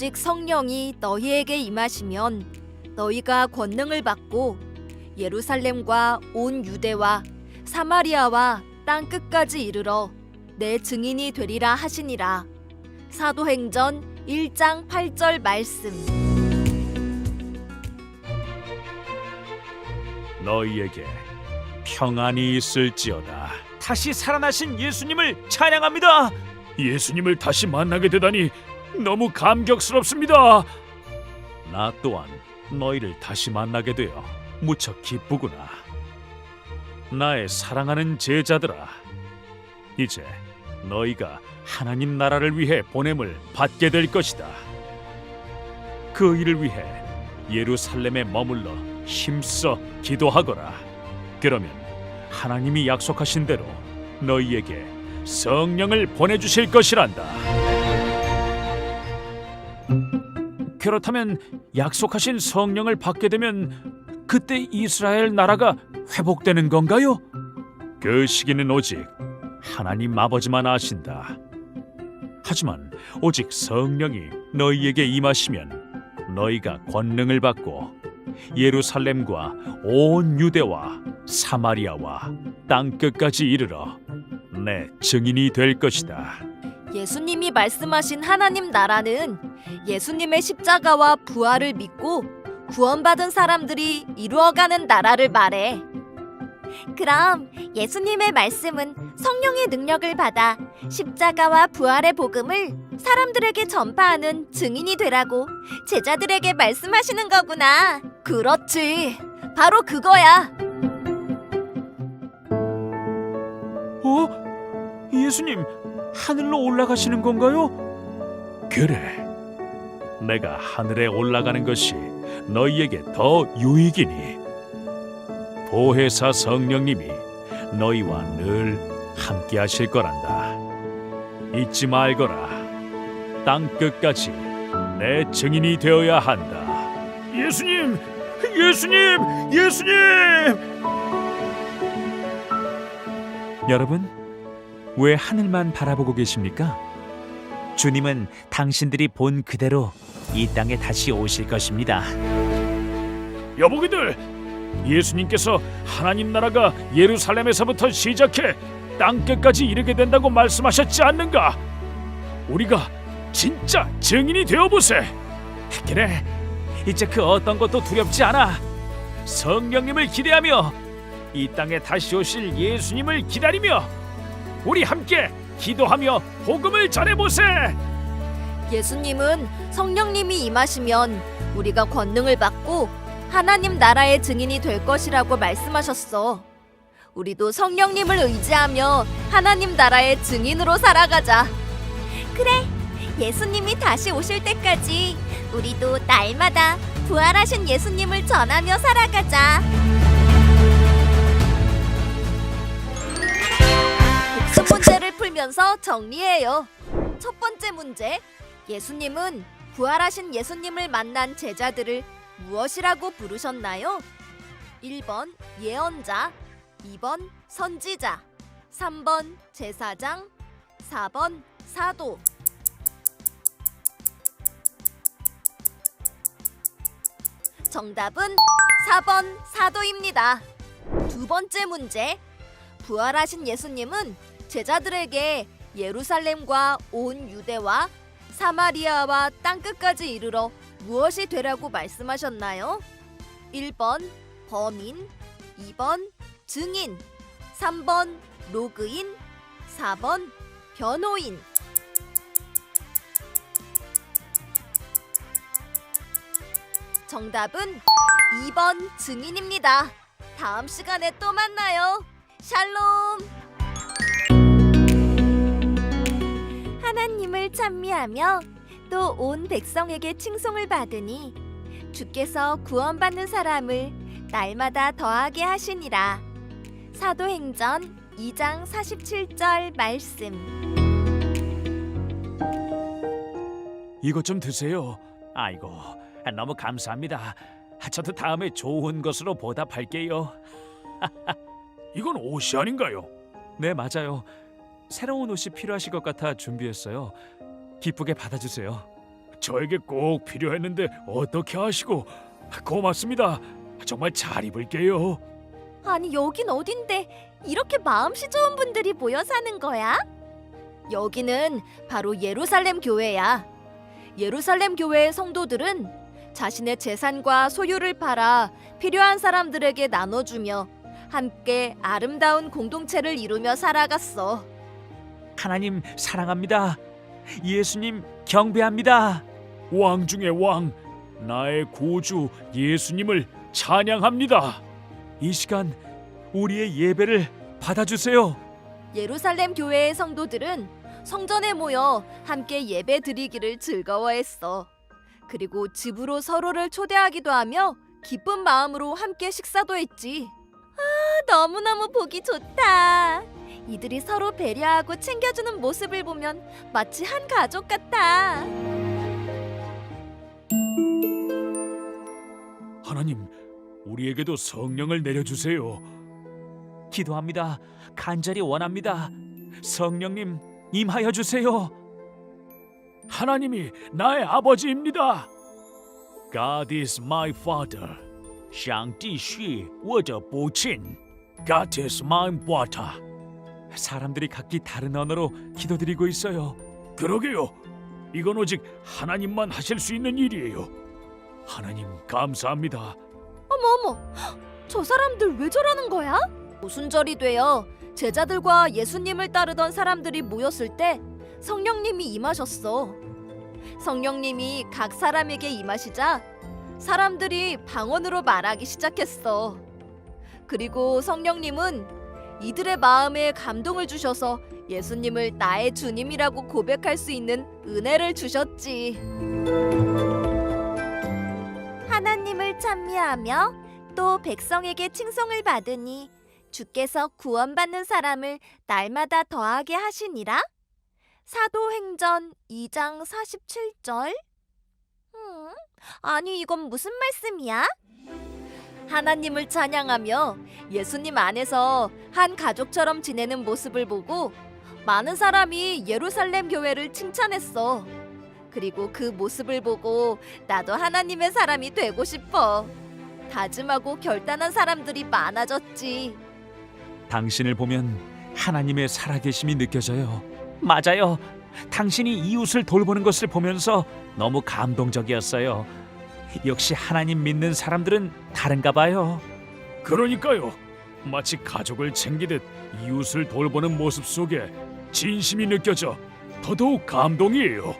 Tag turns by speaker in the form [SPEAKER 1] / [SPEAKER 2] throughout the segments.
[SPEAKER 1] 오직 성령이 너희에게 임하시면 너희가 권능을 받고 예루살렘과 온 유대와 사마리아와 땅 끝까지 이르러 내 증인이 되리라 하시니라. 사도행전 1장 8절 말씀.
[SPEAKER 2] 너희에게 평안이 있을지어다. 다시 살아나신 예수님을 찬양합니다. 예수님을 다시 만나게 되다니 너무 감격스럽습니다. 나 또한 너희를 다시 만나게 되어 무척 기쁘구나. 나의 사랑하는 제자들아, 이제 너희가 하나님 나라를 위해 보냄을 받게 될 것이다. 그 일을 위해 예루살렘에 머물러 힘써 기도하거라. 그러면 하나님이 약속하신 대로 너희에게 성령을 보내주실 것이란다. 그렇다면 약속하신 성령을 받게 되면 그때 이스라엘 나라가 회복되는 건가요? 그 시기는 오직 하나님 아버지만 아신다. 하지만 오직 성령이 너희에게 임하시면 너희가 권능을 받고 예루살렘과 온 유대와 사마리아와 땅 끝까지 이르러 내 증인이 될 것이다.
[SPEAKER 1] 예수님이 말씀하신 하나님 나라는 예수님의 십자가와 부활을 믿고 구원받은 사람들이 이루어가는 나라를 말해.
[SPEAKER 3] 그럼 예수님의 말씀은 성령의 능력을 받아 십자가와 부활의 복음을 사람들에게 전파하는 증인이 되라고 제자들에게 말씀하시는 거구나.
[SPEAKER 1] 그렇지. 바로 그거야.
[SPEAKER 2] 예수님 하늘로 올라가시는 건가요? 그래. 내가 하늘에 올라가는 것이 너희에게 더 유익이니 보혜사 성령님이 너희와 늘 함께 하실 거란다. 잊지 말거라. 땅 끝까지 내 증인이 되어야 한다. 예수님! 예수님! 예수님!
[SPEAKER 4] 여러분, 왜 하늘만 바라보고 계십니까? 주님은 당신들이 본 그대로 이 땅에 다시 오실 것입니다.
[SPEAKER 2] 여보기들, 예수님께서 하나님 나라가 예루살렘에서부터 시작해 땅 끝까지 이르게 된다고 말씀하셨지 않는가? 우리가 진짜 증인이 되어보세.
[SPEAKER 4] 그래, 이제 그 어떤 것도 두렵지 않아.
[SPEAKER 2] 성령님을 기대하며 이 땅에 다시 오실 예수님을 기다리며 우리 함께 기도하며 복음을 전해보세.
[SPEAKER 1] 예수님은 성령님이 임하시면 우리가 권능을 받고 하나님 나라의 증인이 될 것이라고 말씀하셨어. 우리도 성령님을 의지하며 하나님 나라의 증인으로 살아가자.
[SPEAKER 3] 그래, 예수님이 다시 오실 때까지 우리도 날마다 부활하신 예수님을 전하며 살아가자.
[SPEAKER 1] 복습 문제를 풀면서 정리해요. 첫 번째 문제. 예수님은 부활하신 예수님을 만난 제자들을 무엇이라고 부르셨나요? 1번 예언자, 2번 선지자, 3번 제사장, 4번 사도. 정답은 4번 사도입니다. 두 번째 문제. 부활하신 예수님은 제자들에게 예루살렘과 온 유대와 사마리아와 땅 끝까지 이르러 무엇이 되라고 말씀하셨나요? 1번 범인, 2번 증인, 3번 로그인, 4번 변호인. 정답은 2번 증인입니다. 다음 시간에 또 만나요. 샬롬.
[SPEAKER 3] 하나님을 찬미하며 또 온 백성에게 칭송을 받으니 주께서 구원받는 사람을 날마다 더하게 하시니라. 사도행전 2장 47절 말씀.
[SPEAKER 2] 이것 좀 드세요. 아이고, 너무 감사합니다. 저도 다음에 좋은 것으로 보답할게요. 이건 옷이 아닌가요?
[SPEAKER 4] 네, 맞아요. 새로운 옷이 필요하실 것 같아 준비했어요. 기쁘게 받아주세요.
[SPEAKER 2] 저에게 꼭 필요했는데 어떻게 하시고 고맙습니다. 정말 잘 입을게요.
[SPEAKER 1] 아니 여긴 어딘데 이렇게 마음씨 좋은 분들이 모여 사는 거야? 여기는 바로 예루살렘 교회야. 예루살렘 교회의 성도들은 자신의 재산과 소유를 팔아 필요한 사람들에게 나눠주며 함께 아름다운 공동체를 이루며 살아갔어.
[SPEAKER 4] 하나님 사랑합니다. 예수님 경배합니다.
[SPEAKER 2] 왕 중의 왕, 나의 구주 예수님을 찬양합니다.
[SPEAKER 4] 이 시간 우리의 예배를 받아주세요.
[SPEAKER 1] 예루살렘 교회의 성도들은 성전에 모여 함께 예배 드리기를 즐거워했어. 그리고 집으로 서로를 초대하기도 하며 기쁜 마음으로 함께 식사도 했지. 아, 너무너무 보기 좋다. 이들이 서로 배려하고 챙겨주는 모습을 보면 마치 한 가족 같아.
[SPEAKER 2] 하나님, 우리에게도 성령을 내려주세요.
[SPEAKER 4] 기도합니다. 간절히 원합니다. 성령님 임하여 주세요.
[SPEAKER 2] 하나님이 나의 아버지입니다. God is my father. 上帝是我的父亲. God is my water.
[SPEAKER 4] 사람들이 각기 다른 언어로 기도드리고 있어요.
[SPEAKER 2] 그러게요. 이건 오직 하나님만 하실 수 있는 일이에요. 하나님 감사합니다.
[SPEAKER 1] 어머, 저 사람들 왜 저러는 거야? 오순절이 되어 제자들과 예수님을 따르던 사람들이 모였을 때 성령님이 임하셨어. 성령님이 각 사람에게 임하시자 사람들이 방언으로 말하기 시작했어. 그리고 성령님은 이들의 마음에 감동을 주셔서 예수님을 나의 주님이라고 고백할 수 있는 은혜를 주셨지.
[SPEAKER 3] 하나님을 찬미하며 또 백성에게 칭송을 받으니 주께서 구원받는 사람을 날마다 더하게 하시니라. 사도행전 2장 47절. 아니 이건 무슨 말씀이야?
[SPEAKER 1] 하나님을 찬양하며 예수님 안에서 한 가족처럼 지내는 모습을 보고 많은 사람이 예루살렘 교회를 칭찬했어. 그리고 그 모습을 보고 나도 하나님의 사람이 되고 싶어. 다짐하고 결단한 사람들이 많아졌지.
[SPEAKER 4] 당신을 보면 하나님의 살아계심이 느껴져요. 맞아요. 당신이 이웃을 돌보는 것을 보면서 너무 감동적이었어요. 역시 하나님 믿는 사람들은 다른가 봐요.
[SPEAKER 2] 그러니까요. 마치 가족을 챙기듯 이웃을 돌보는 모습 속에 진심이 느껴져 더더욱 감동이에요.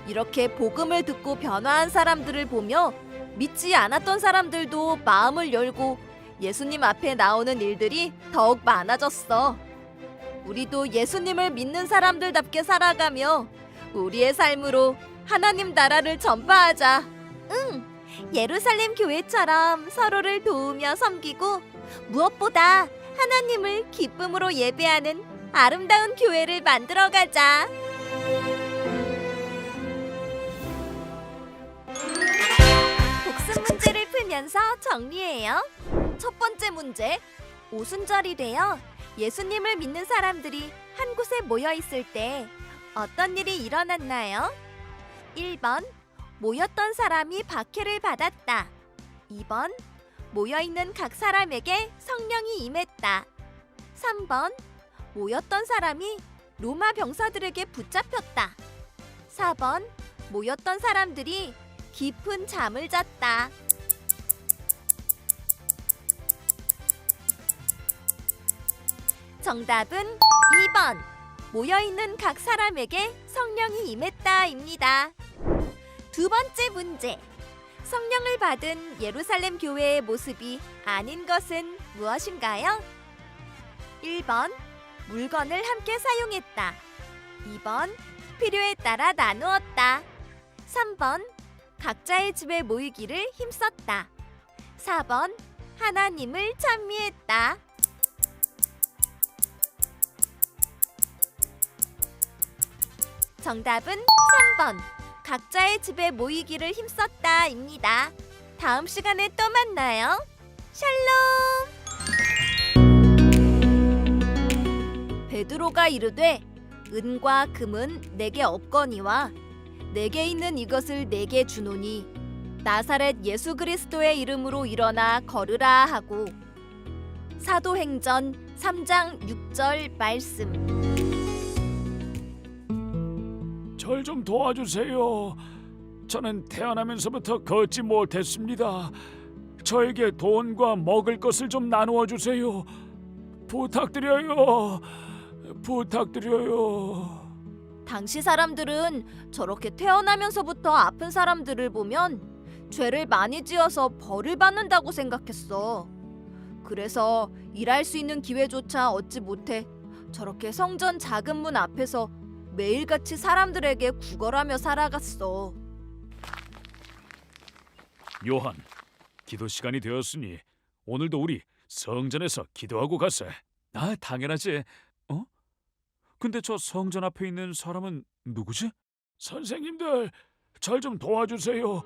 [SPEAKER 1] 이렇게 복음을 듣고 변화한 사람들을 보며 믿지 않았던 사람들도 마음을 열고 예수님 앞에 나오는 일들이 더욱 많아졌어. 우리도 예수님을 믿는 사람들답게 살아가며 우리의 삶으로 하나님 나라를 전파하자.
[SPEAKER 3] 예루살렘 교회처럼 서로를 도우며 섬기고 무엇보다 하나님을 기쁨으로 예배하는 아름다운 교회를 만들어가자. 복습 문제를 풀면서 정리해요.
[SPEAKER 1] 첫 번째 문제.
[SPEAKER 3] 오순절이 되어 예수님을 믿는 사람들이 한 곳에 모여 있을 때 어떤 일이 일어났나요? 1번 모였던 사람이 박해를 받았다. 2번 모여있는 각 사람에게 성령이 임했다. 3번 모였던 사람이 로마 병사들에게 붙잡혔다. 4번 모였던 사람들이 깊은 잠을 잤다. 정답은 2번 모여있는 각 사람에게 성령이 임했다입니다. 두 번째 문제. 성령을 받은 예루살렘 교회의 모습이 아닌 것은 무엇인가요? 1번 물건을 함께 사용했다. 2번 필요에 따라 나누었다. 3번 각자의 집에 모이기를 힘썼다. 4번 하나님을 찬미했다. 정답은 3번 각자의 집에 모이기를 힘썼다입니다. 다음 시간에 또 만나요. 샬롬.
[SPEAKER 1] 베드로가 이르되 은과 금은 내게 없거니와 내게 있는 이것을 내게 주노니 나사렛 예수 그리스도의 이름으로 일어나 걸으라 하고. 사도행전 3장 6절 말씀.
[SPEAKER 2] 절 좀 도와주세요. 저는 태어나면서부터 걷지 못했습니다. 저에게 돈과 먹을 것을 좀 나누어 주세요. 부탁드려요. 부탁드려요.
[SPEAKER 1] 당시 사람들은 저렇게 태어나면서부터 아픈 사람들을 보면 죄를 많이 지어서 벌을 받는다고 생각했어. 그래서 일할 수 있는 기회조차 얻지 못해 저렇게 성전 작은 문 앞에서 매일같이 사람들에게 구걸하며 살아갔어.
[SPEAKER 2] 요한, 기도 시간이 되었으니 오늘도 우리 성전에서 기도하고 가세. 아, 당연하지. 근데 저 성전 앞에 있는 사람은 누구지? 선생님들, 절 좀 도와주세요.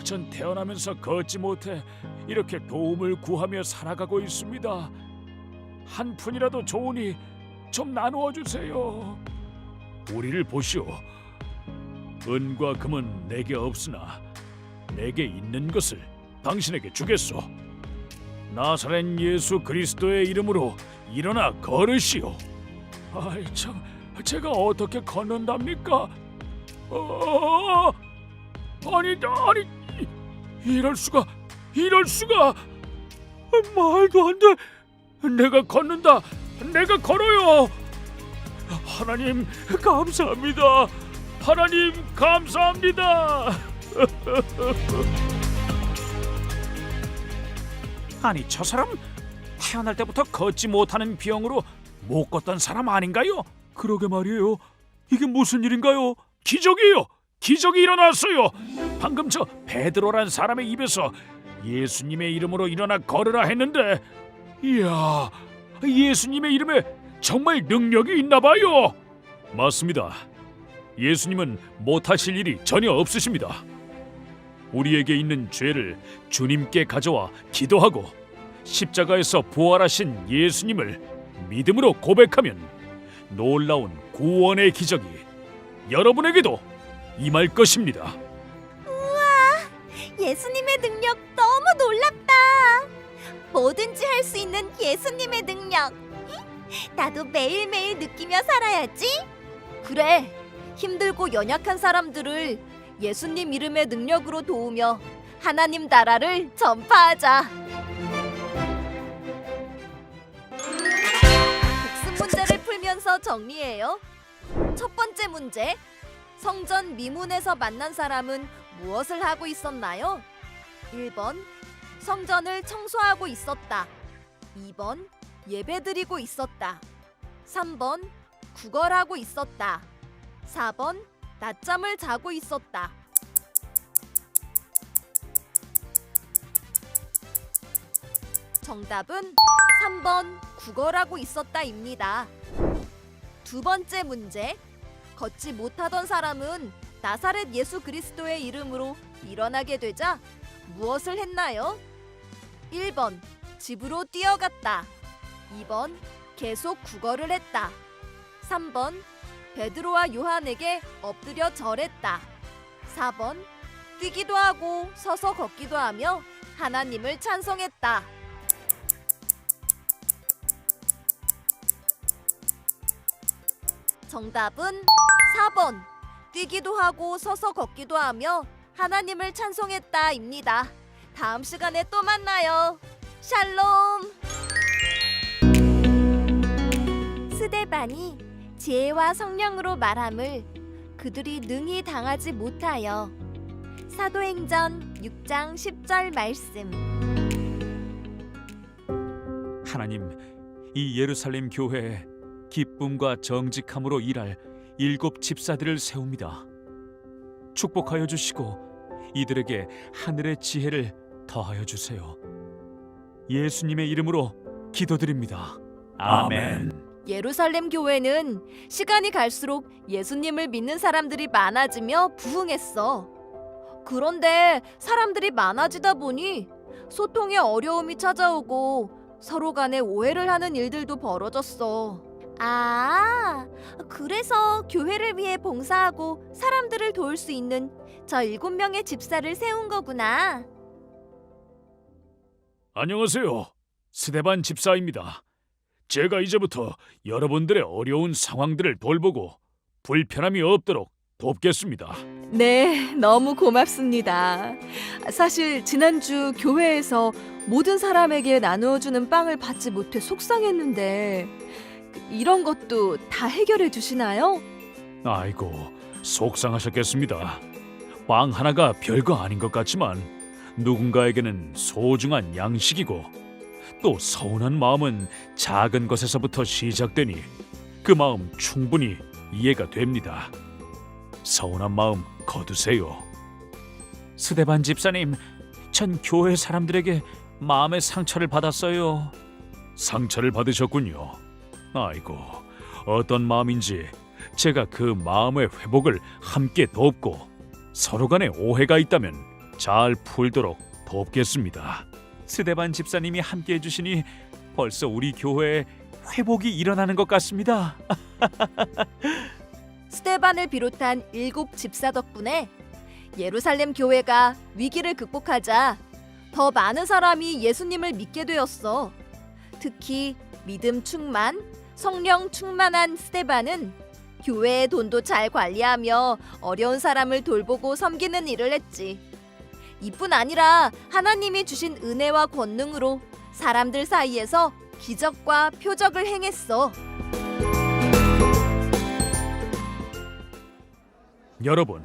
[SPEAKER 2] 전 태어나면서 걷지 못해 이렇게 도움을 구하며 살아가고 있습니다. 한 푼이라도 좋으니 좀 나누어 주세요. 우리를 보시오. 은과 금은 내게 없으나 내게 있는 것을 당신에게 주겠소. 나사렛 예수 그리스도의 이름으로 일어나 걸으시오. 아이 참, 제가 어떻게 걷는답니까? 아니 이럴 수가 말도 안 돼. 내가 걷는다. 내가 걸어요. 하나님 감사합니다. 하나님 감사합니다. 아니 저 사람 태어날 때부터 걷지 못하는 병으로 못 걷던 사람 아닌가요? 그러게 말이에요. 이게 무슨 일인가요? 기적이에요. 기적이 일어났어요. 방금 저 베드로란 사람의 입에서 예수님의 이름으로 일어나 걸으라 했는데, 이야, 예수님의 이름에 정말 능력이 있나 봐요. 맞습니다. 예수님은 못하실 일이 전혀 없으십니다. 우리에게 있는 죄를 주님께 가져와 기도하고 십자가에서 부활하신 예수님을 믿음으로 고백하면 놀라운 구원의 기적이 여러분에게도 임할 것입니다.
[SPEAKER 3] 예수님의 능력 너무 놀랍다. 뭐든지 할 수 있는 예수님의 능력. 나도 매일매일 느끼며 살아야지.
[SPEAKER 1] 그래, 힘들고 연약한 사람들을 예수님 이름의 능력으로 도우며 하나님 나라를 전파하자. 복습 문제를 풀면서 정리해요. 첫 번째 문제, 성전 미문에서 만난 사람은 무엇을 하고 있었나요? 1번, 성전을 청소하고 있었다. 2번, 예배드리고 있었다. 3번, 구걸하고 있었다. 4번, 낮잠을 자고 있었다. 정답은 3번, 구걸하고 있었다입니다. 두 번째 문제, 걷지 못하던 사람은 나사렛 예수 그리스도의 이름으로 일어나게 되자 무엇을 했나요? 1번, 집으로 뛰어갔다. 2번, 계속 구걸을 했다. 3번, 베드로와 요한에게 엎드려 절했다. 4번, 뛰기도 하고 서서 걷기도 하며 하나님을 찬송했다. 정답은 4번, 뛰기도 하고 서서 걷기도 하며 하나님을 찬송했다입니다. 다음 시간에 또 만나요. 샬롬.
[SPEAKER 3] 스데반이 지혜와 성령으로 말함을 그들이 능히 당하지 못하여. 사도행전 6장 10절 말씀.
[SPEAKER 4] 하나님, 이 예루살렘 교회에 기쁨과 정직함으로 일할 7 집사들을 세웁니다. 축복하여 주시고 이들에게 하늘의 지혜를 더하여 주세요. 예수님의 이름으로 기도드립니다. 아멘.
[SPEAKER 1] 예루살렘 교회는 시간이 갈수록 예수님을 믿는 사람들이 많아지며 부흥했어. 그런데 사람들이 많아지다 보니 소통에 어려움이 찾아오고 서로 간에 오해를 하는 일들도 벌어졌어.
[SPEAKER 3] 아,
[SPEAKER 1] 그래서 교회를 위해 봉사하고 사람들을 도울 수 있는 저 7명의 집사를 세운 거구나.
[SPEAKER 2] 안녕하세요. 스데반 집사입니다. 제가 이제부터 여러분들의 어려운 상황들을 돌보고 불편함이 없도록 돕겠습니다.
[SPEAKER 1] 네, 너무 고맙습니다. 사실 지난주 교회에서 모든 사람에게 나누어주는 빵을 받지 못해 속상했는데 이런 것도 다 해결해 주시나요?
[SPEAKER 2] 아이고, 속상하셨겠습니다. 빵 하나가 별거 아닌 것 같지만 누군가에게는 소중한 양식이고 또 서운한 마음은 작은 것에서부터 시작되니 그 마음 충분히 이해가 됩니다. 서운한 마음 거두세요.
[SPEAKER 4] 스데반 집사님, 전 교회 사람들에게 마음의 상처를 받았어요.
[SPEAKER 2] 상처를 받으셨군요. 아이고, 어떤 마음인지 제가 그 마음의 회복을 함께 돕고 서로 간에 오해가 있다면 잘 풀도록 돕겠습니다.
[SPEAKER 4] 스데반 집사님이 함께 해주시니 벌써 우리 교회에 회복이 일어나는 것 같습니다.
[SPEAKER 1] 스데반을 비롯한 7 집사 덕분에 예루살렘 교회가 위기를 극복하자 더 많은 사람이 예수님을 믿게 되었어. 특히 믿음 충만, 성령 충만한 스데반은 교회의 돈도 잘 관리하며 어려운 사람을 돌보고 섬기는 일을 했지. 이뿐 아니라 하나님이 주신 은혜와 권능으로 사람들 사이에서 기적과 표적을 행했어.
[SPEAKER 2] 여러분,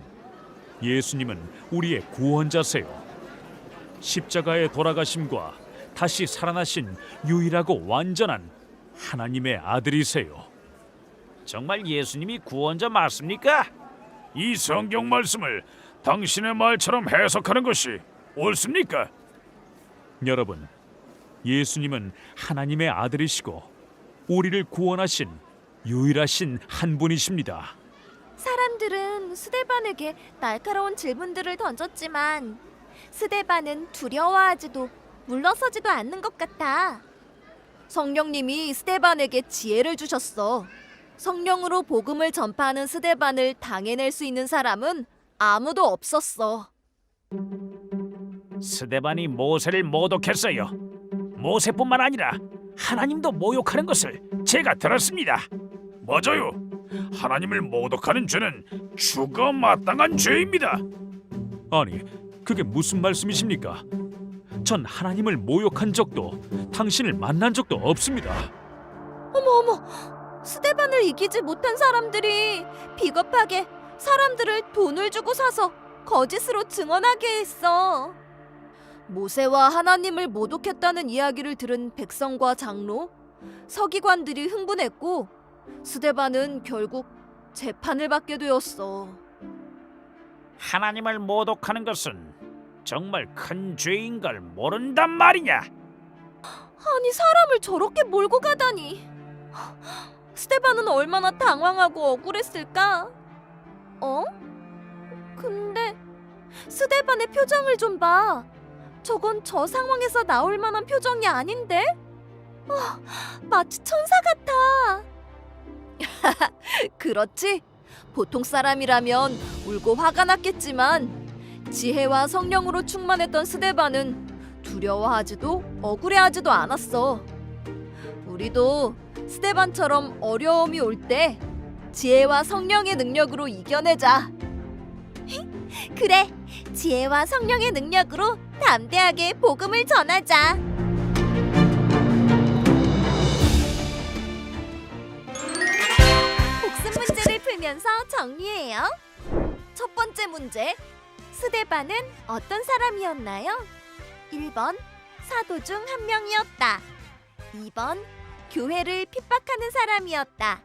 [SPEAKER 2] 예수님은 우리의 구원자세요. 십자가의 돌아가심과 다시 살아나신 유일하고 완전한 하나님의 아들이세요.
[SPEAKER 4] 정말 예수님이 구원자 맞습니까?
[SPEAKER 2] 이 성경 말씀을 당신의 말처럼 해석하는 것이 옳습니까? 여러분, 예수님은 하나님의 아들이시고 우리를 구원하신 유일하신 한 분이십니다.
[SPEAKER 1] 사람들은 스데반에게 날카로운 질문들을 던졌지만 스데반은 두려워하지도 물러서지도 않는 것 같아. 성령님이 스데반에게 지혜를 주셨어. 성령으로 복음을 전파하는 스데반을 당해낼 수 있는 사람은 아무도 없었어.
[SPEAKER 2] 스데반이 모세를 모독했어요. 모세뿐만 아니라 하나님도 모욕하는 것을 제가 들었습니다. 맞아요. 하나님을 모독하는 죄는 죽어 마땅한 죄입니다. 아니, 그게 무슨 말씀이십니까? 전 하나님을 모욕한 적도 당신을 만난 적도 없습니다.
[SPEAKER 1] 어머, 스데반을 이기지 못한 사람들이 비겁하게 사람들을 돈을 주고 사서 거짓으로 증언하게 했어. 모세와 하나님을 모독했다는 이야기를 들은 백성과 장로, 서기관들이 흥분했고 스데반은 결국 재판을 받게 되었어.
[SPEAKER 2] 하나님을 모독하는 것은 정말 큰 죄인 걸 모른단 말이냐?
[SPEAKER 1] 아니, 사람을 저렇게 몰고 가다니. 스데반은 얼마나 당황하고 억울했을까? 근데 스데반의 표정을 좀 봐. 저건 저 상황에서 나올 만한 표정이 아닌데? 마치 천사 같아. 그렇지. 보통 사람이라면 울고 화가 났겠지만 지혜와 성령으로 충만했던 스데반은 두려워하지도 억울해하지도 않았어. 우리도 스데반처럼 어려움이 올 때 지혜와 성령의 능력으로 이겨내자.
[SPEAKER 3] 그래, 지혜와 성령의 능력으로 담대하게 복음을 전하자. 복습 문제를 풀면서 정리해요. 첫 번째 문제, 스데반은 어떤 사람이었나요? 1번, 사도 중 한 명이었다. 2번, 교회를 핍박하는 사람이었다.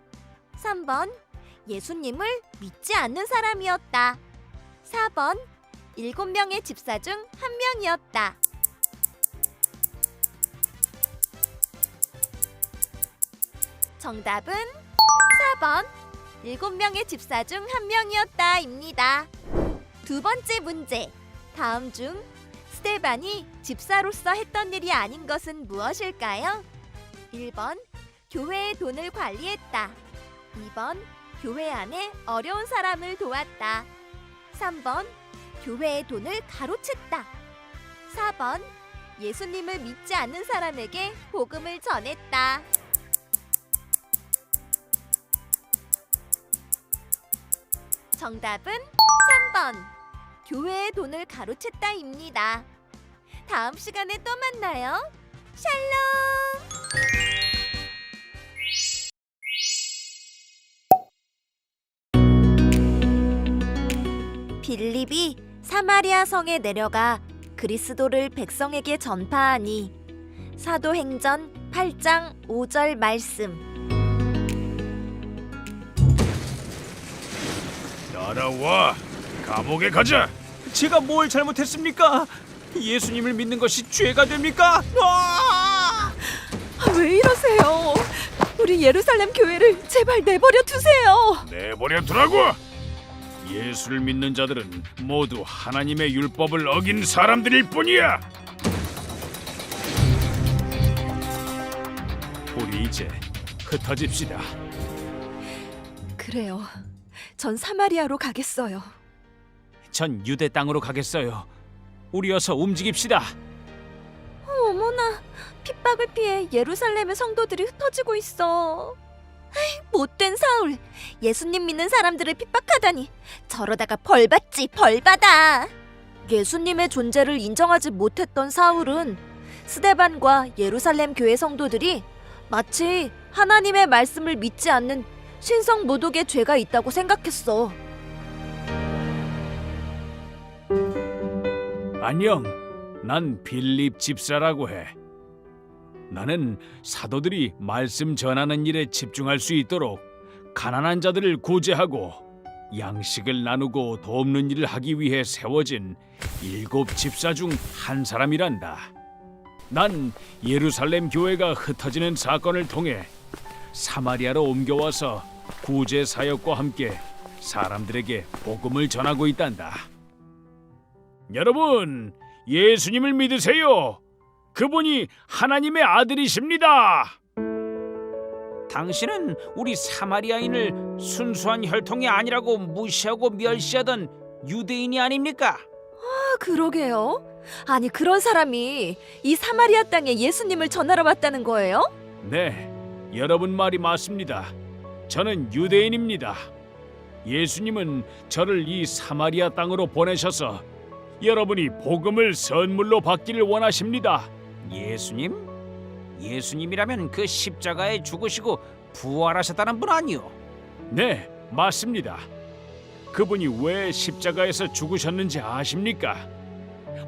[SPEAKER 3] 3번, 예수님을 믿지 않는 사람이었다. 4번, 7명의 집사 중 한 명이었다. 정답은 4번, 7명의 집사 중 한 명이었다입니다. 두 번째 문제, 다음 중 스데반이 집사로서 했던 일이 아닌 것은 무엇일까요? 1번, 교회의 돈을 관리했다. 2번 교회 안에 어려운 사람을 도왔다. 3번 교회의 돈을 가로챘다. 4번 예수님을 믿지 않는 사람에게 복음을 전했다. 정답은 3번 교회의 돈을 가로챘다입니다. 다음 시간에 또 만나요. 샬롬! 빌립이 사마리아 성에 내려가 그리스도를 백성에게 전파하니 사도행전 8장 5절 말씀.
[SPEAKER 2] 따라와. 감옥에 가자.
[SPEAKER 4] 제가 뭘 잘못했습니까? 예수님을 믿는 것이 죄가 됩니까?
[SPEAKER 1] 왜 이러세요? 우리 예루살렘 교회를 제발 내버려 두세요.
[SPEAKER 2] 내버려 두라고. 예수를 믿는 자들은 모두 하나님의 율법을 어긴 사람들일 뿐이야. 우리 이제 흩어집시다.
[SPEAKER 1] 그래요. 전 사마리아로 가겠어요.
[SPEAKER 4] 전 유대 땅으로 가겠어요. 우리 어서 움직입시다.
[SPEAKER 3] 어머나, 핍박을 피해 예루살렘의 성도들이 흩어지고 있어. 아이, 못된 사울, 예수님 믿는 사람들을 핍박하다니. 저러다가 벌받지, 벌받아. 예수님의 존재를 인정하지 못했던 사울은 스데반과 예루살렘 교회 성도들이 마치 하나님의 말씀을 믿지 않는 신성 모독의 죄가 있다고 생각했어.
[SPEAKER 2] 안녕. 난 빌립 집사라고 해. 나는 사도들이 말씀 전하는 일에 집중할 수 있도록 가난한 자들을 구제하고 양식을 나누고 돕는 일을 하기 위해 세워진 7 집사 중 한 사람이란다. 난 예루살렘 교회가 흩어지는 사건을 통해 사마리아로 옮겨와서 구제 사역과 함께 사람들에게 복음을 전하고 있단다. 여러분, 예수님을 믿으세요. 그분이 하나님의 아들이십니다.
[SPEAKER 4] 당신은 우리 사마리아인을 순수한 혈통이 아니라고 무시하고 멸시하던 유대인이 아닙니까?
[SPEAKER 1] 아, 그러게요. 아니, 그런 사람이 이 사마리아 땅에 예수님을 전하러 왔다는 거예요?
[SPEAKER 2] 네, 여러분 말이 맞습니다. 저는 유대인입니다. 예수님은 저를 이 사마리아 땅으로 보내셔서 여러분이 복음을 선물로 받기를 원하십니다.
[SPEAKER 4] 예수님? 예수님이라면 그 십자가에 죽으시고 부활하셨다는 분 아니요?
[SPEAKER 2] 네, 맞습니다. 그분이 왜 십자가에서 죽으셨는지 아십니까?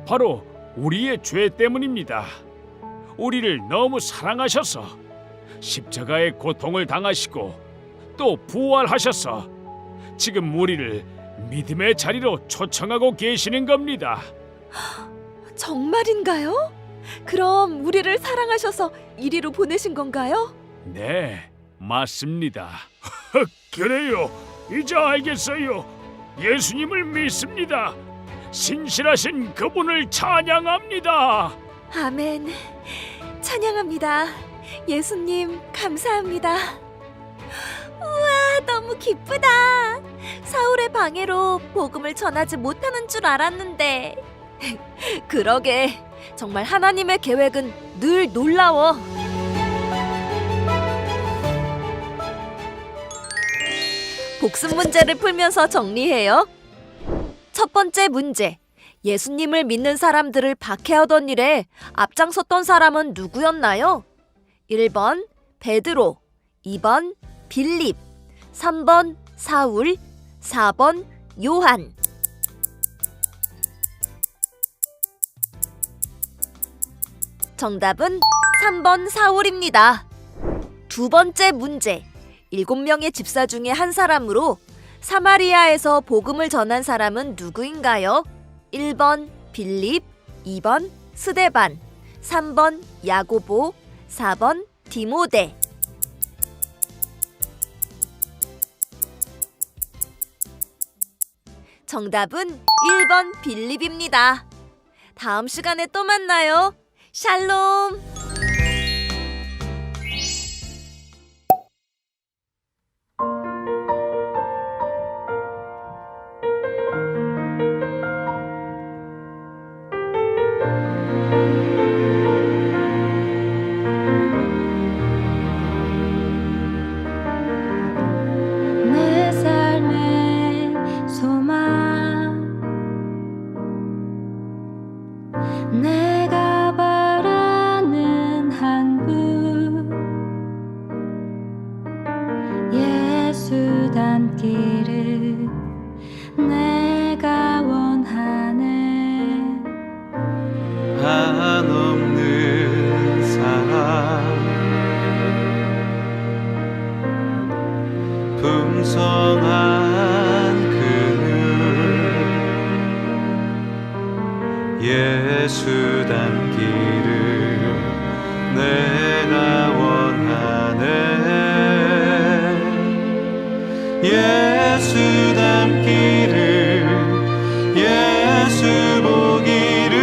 [SPEAKER 2] 바로 우리의 죄 때문입니다. 우리를 너무 사랑하셔서 십자가의 고통을 당하시고 또 부활하셔서 지금 우리를 믿음의 자리로 초청하고 계시는 겁니다.
[SPEAKER 1] 정말인가요? 그럼 우리를 사랑하셔서 이리로 보내신 건가요?
[SPEAKER 2] 네, 맞습니다. 그래요. 이제 알겠어요. 예수님을 믿습니다. 신실하신 그분을 찬양합니다.
[SPEAKER 1] 아멘. 찬양합니다. 예수님 감사합니다.
[SPEAKER 3] 우와, 너무 기쁘다. 사울의 방해로 복음을 전하지 못하는 줄 알았는데.
[SPEAKER 1] 그러게. 정말 하나님의 계획은 늘 놀라워. 복습 문제를 풀면서 정리해요. 첫 번째 문제. 예수님을 믿는 사람들을 박해하던 일에 앞장섰던 사람은 누구였나요? 1번 베드로, 2번 빌립, 3번 사울, 4번 요한. 정답은 3번 사울입니다. 두 번째 문제. 7명의 집사 중에 한 사람으로 사마리아에서 복음을 전한 사람은 누구인가요? 1번 빌립, 2번 스데반, 3번 야고보, 4번 디모데. 정답은 1번 빌립입니다. 다음 시간에 또 만나요. 샬롬.
[SPEAKER 5] 닮기를 내가 원하네.
[SPEAKER 6] 한없는 사랑 풍성한 그늘 예수 닮기를 내가 원하네. 예수 닮기를 예수 보기를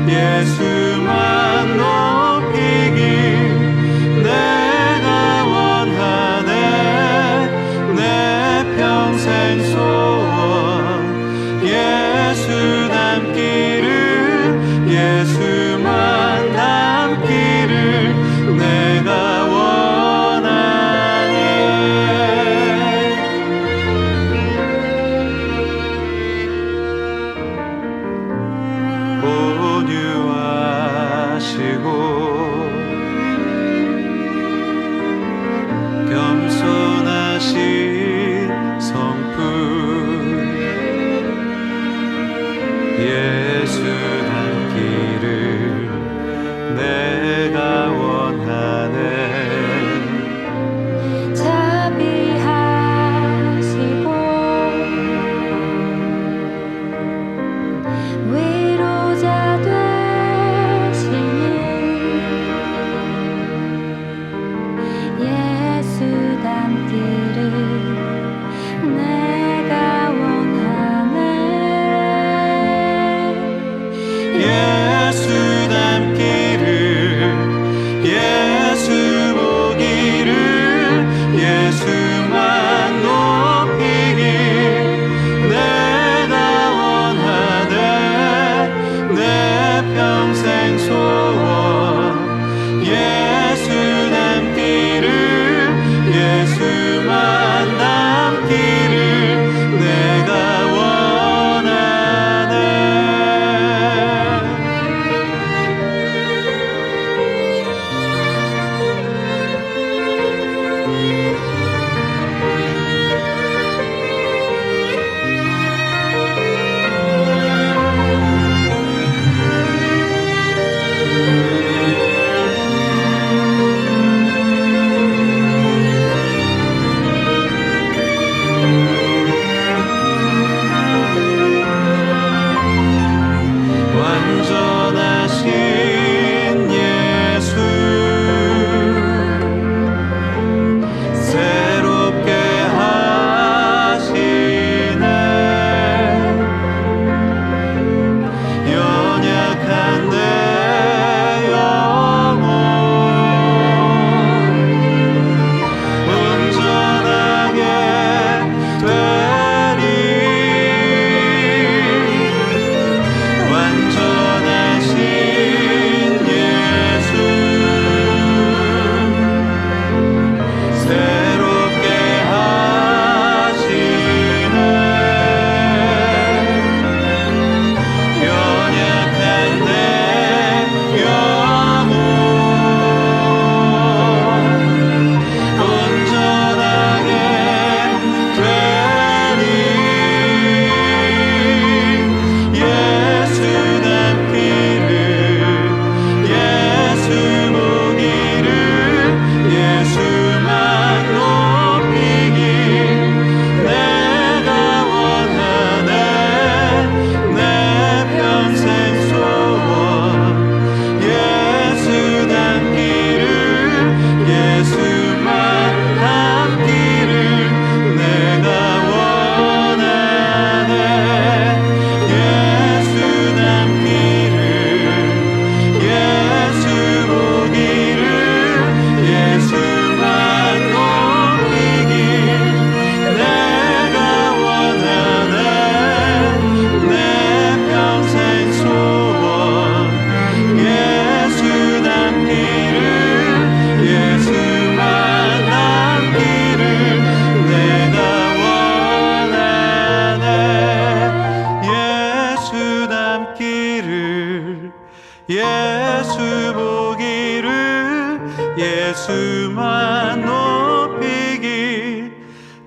[SPEAKER 6] 예수만 높이길 내가 원하네. 내 평생 소원 예수 닮기를 예수만 닮기를 내가 원하네.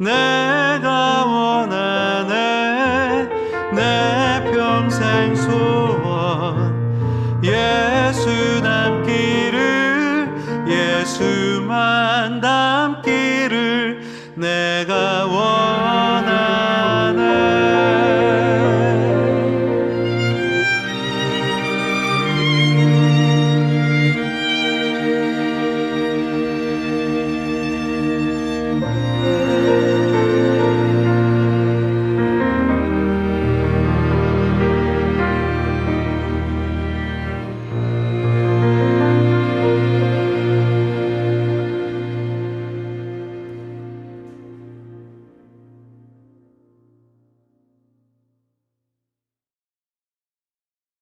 [SPEAKER 6] 내가 원하네 내 평생 소원 예수 닮기를 예수만 닮기를 내가 원하네